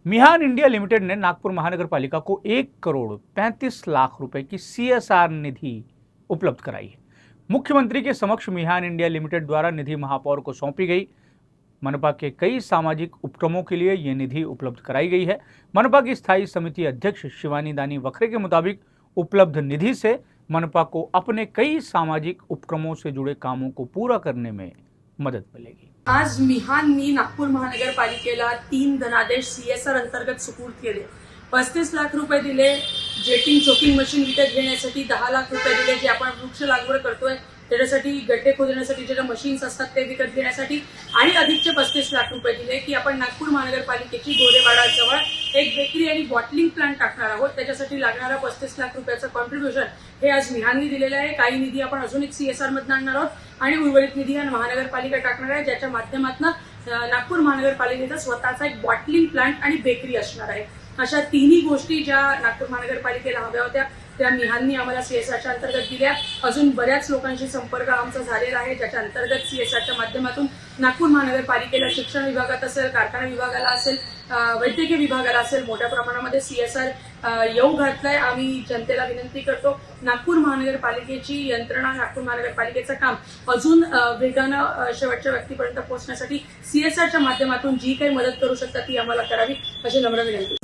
मिहान India limited ने नागपुर महानगर पालिका को 1 करोड़ 35 लाख रुपए की CSR निधि उपलब्ध कराई है। मुख्यमंत्री के समक्ष मिहान इंडिया लिमिटेड द्वारा निधि महापौर को सौंपी गई। मनपा के कई सामाजिक उपक्रमों के लिए यह निधि उपलब्ध कराई गई है। मनपा की स्थायी समिति अध्यक्ष शिवानी दानी वखरे के मुताबिक उपलब्ध निधि से मनपा को अपने कई सामाजिक उपक्रमों से जुड़े कामों को पूरा करने में मदद मिलेगी। आज मिहाननी नागपूर महानगरपालिकेला 3 धनादेश CSR अंतर्गत सुपूर्द केले। 35 लाख रुपये दिले जेटिंग चोकिंग मशीन विकत घेण्यासाठी, 10 लाख रुपये दिले जे आपण वृक्ष लागवड करतोय त्याच्यासाठी, गड्डे खोदण्यासाठी जे मशीन्स असतात ते विकत घेण्यासाठी, आणि अधिकचे 35 लाख रुपये दिले की आपण नागपूर महानगरपालिकेची गोरेवाडा जवळ एक बेकरी आणि बॉटलिंग प्लांट टाकणार आहोत। त्याच्यासाठी लागणारा 35 लाख रुपयाचं कॉन्ट्रीब्युशन हे आज मिहाननी दिलेलं आहे। काही निधी आपण अजून एक CSR मधून आणणार आहोत आणि उर्वरित निधी हा महानगरपालिका टाकणार आहे, ज्याच्या माध्यमातून नागपूर महानगरपालिकेचा स्वतःचा एक बॉटलिंग प्लांट आणि बेकरी असणार आहे। अशा तिन्ही गोष्टी ज्या नागपूर महानगरपालिकेला हव्या होत्या त्या मिहाननी आम्हाला CSRच्या अंतर्गत दिल्या। अजून बऱ्याच लोकांशी संपर्क आमचा झालेला आहे, ज्याच्या अंतर्गत CSRच्या माध्यमातून नागपूर महानगरपालिकेला शिक्षण विभागात असेल, कारखाना विभागाला असेल, वैद्यकीय विभागाला असेल, मोठ्या प्रमाणामध्ये CSR येऊ घातलाय। आम्ही जनतेला विनंती करतो, नागपूर महानगरपालिकेची यंत्रणा, नागपूर महानगरपालिकेचं काम अजून वेगानं शेवटच्या व्यक्तीपर्यंत पोहोचण्यासाठी CSRच्या माध्यमातून जी काही मदत करू शकतात ती आम्हाला करावी अशी नम्र विनंती।